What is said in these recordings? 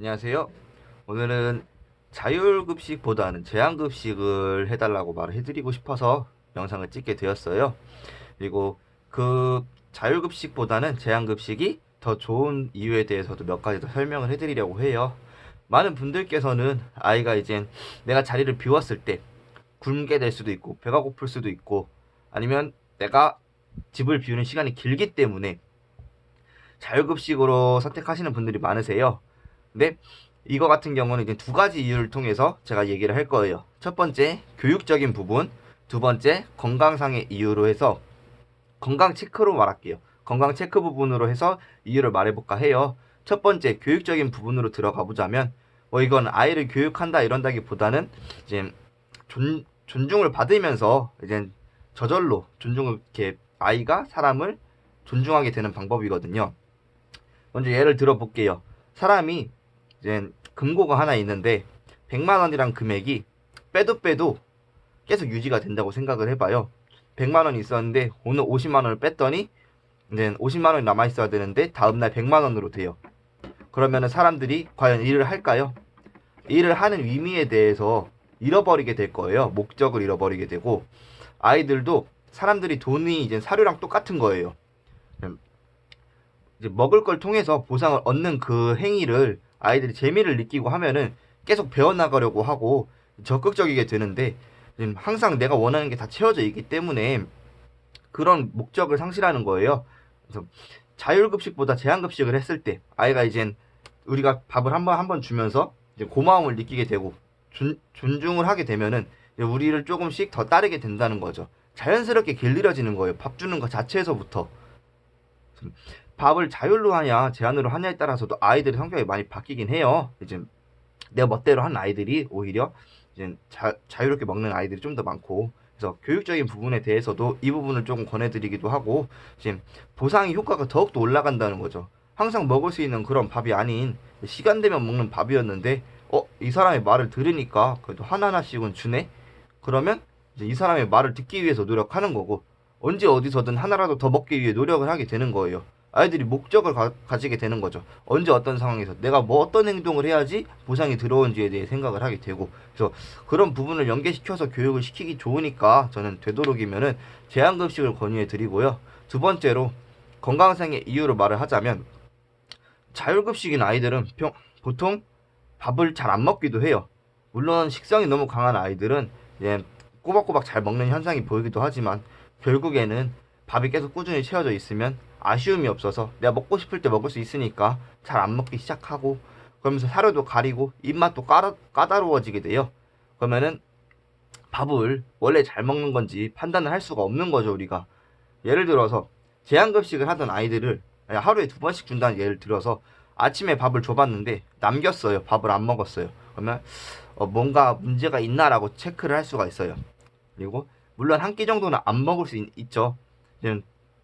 안녕하세요. 오늘은 자율급식보다는 제한급식을 해달라고 말을 해드리고 싶어서 영상을 찍게 되었어요. 그리고 그 자율급식보다는 제한급식이 더 좋은 이유에 대해서도 몇 가지 더 설명을 해드리려고 해요. 많은 분들께서는 아이가 이제 내가 자리를 비웠을 때 굶게 될 수도 있고 배가 고플 수도 있고 아니면 내가 집을 비우는 시간이 길기 때문에 자율급식으로 선택하시는 분들이 많으세요. 근데 이거 같은 경우는 이제 두 가지 이유를 통해서 제가 얘기를 할 거예요. 첫 번째, 교육적인 부분. 두 번째, 건강상의 이유로 해서 건강 체크로 말할게요. 건강 체크 부분으로 해서 이유를 말해볼까 해요. 첫 번째, 교육적인 부분으로 들어가 보자면, 이건 아이를 교육한다 이런다기보다는 이제 존중을 받으면서 이제 저절로 존중을 이렇게 아이가 사람을 존중하게 되는 방법이거든요. 먼저 예를 들어 볼게요. 사람이 이제 금고가 하나 있는데 100만 원이란 금액이 빼도 계속 유지가 된다고 생각을 해봐요. 100만 원이 있었는데 오늘 50만 원을 뺐더니 이제 50만 원이 남아 있어야 되는데 다음날 100만 원으로 돼요. 그러면은 사람들이 과연 일을 할까요? 일을 하는 의미에 대해서 잃어버리게 될 거예요. 목적을 잃어버리게 되고 아이들도 사람들이 돈이 이제 사료랑 똑같은 거예요. 이제 먹을 걸 통해서 보상을 얻는 그 행위를 아이들이 재미를 느끼고 하면은 계속 배워나가려고 하고 적극적이게 되는데 항상 내가 원하는 게 다 채워져 있기 때문에 그런 목적을 상실하는 거예요. 그래서 자율급식보다 제한급식을 했을 때 아이가 이젠 우리가 밥을 한 번 주면서 이제 고마움을 느끼게 되고 존중을 하게 되면은 우리를 조금씩 더 따르게 된다는 거죠. 자연스럽게 길들여지는 거예요. 밥 주는 것 자체에서부터. 밥을 자율로 하냐 제한으로 하냐에 따라서도 아이들의 성격이 많이 바뀌긴 해요. 이제 내 멋대로 하는 아이들이 오히려 이제 자유롭게 먹는 아이들이 좀 더 많고, 그래서 교육적인 부분에 대해서도 이 부분을 조금 권해드리기도 하고, 지금 보상의 효과가 더욱더 올라간다는 거죠. 항상 먹을 수 있는 그런 밥이 아닌 시간 되면 먹는 밥이었는데 이 사람의 말을 들으니까 그래도 하나하나씩은 주네. 그러면 이제 이 사람의 말을 듣기 위해서 노력하는 거고, 언제 어디서든 하나라도 더 먹기 위해 노력을 하게 되는 거예요. 아이들이 목적을 가지게 되는 거죠. 언제 어떤 상황에서 내가 뭐 어떤 행동을 해야지 보상이 들어온지에 대해 생각을 하게 되고, 그래서 그런 부분을 연계시켜서 교육을 시키기 좋으니까 저는 되도록이면은 제한급식을 권유해 드리고요. 두 번째로 건강상의 이유로 말을 하자면, 자율급식인 아이들은 보통 밥을 잘 안 먹기도 해요. 물론 식성이 너무 강한 아이들은 이제 꼬박꼬박 잘 먹는 현상이 보이기도 하지만, 결국에는 밥이 계속 꾸준히 채워져 있으면 아쉬움이 없어서 내가 먹고 싶을 때 먹을 수 있으니까 잘 안 먹기 시작하고, 그러면서 사료도 가리고 입맛도 까다로워지게 돼요. 그러면은 밥을 원래 잘 먹는 건지 판단을 할 수가 없는 거죠, 우리가. 예를 들어서 제한급식을 하던 아이들을 하루에 2번씩 준다는 예를 들어서 아침에 밥을 줘봤는데 남겼어요. 밥을 안 먹었어요. 그러면 뭔가 문제가 있나라고 체크를 할 수가 있어요. 그리고 물론 한 끼 정도는 안 먹을 수 있죠.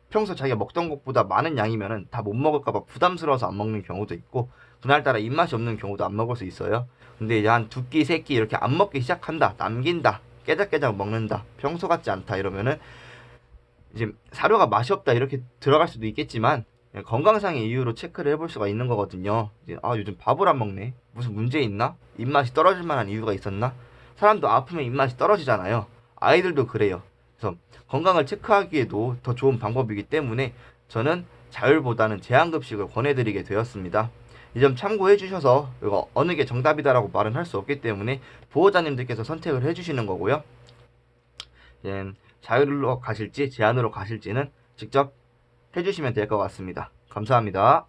평소 자기가 먹던 것보다 많은 양이면은 다 못 먹을까봐 부담스러워서 안 먹는 경우도 있고, 그날따라 입맛이 없는 경우도 안 먹을 수 있어요. 근데 이제 한 2끼, 3끼 이렇게 안 먹기 시작한다, 남긴다, 깨작깨작 먹는다, 평소 같지 않다 이러면은 이제 사료가 맛이 없다 이렇게 들어갈 수도 있겠지만, 건강상의 이유로 체크를 해볼 수가 있는 거거든요. 이제 요즘 밥을 안 먹네, 무슨 문제 있나? 입맛이 떨어질 만한 이유가 있었나? 사람도 아프면 입맛이 떨어지잖아요. 아이들도 그래요. 그래서 건강을 체크하기에도 더 좋은 방법이기 때문에 저는 자율보다는 제한급식을 권해드리게 되었습니다. 이 점 참고해 주셔서, 이거 어느 게 정답이다라고 말은 할 수 없기 때문에 보호자님들께서 선택을 해주시는 거고요. 자율로 가실지 제한으로 가실지는 직접 해주시면 될 것 같습니다. 감사합니다.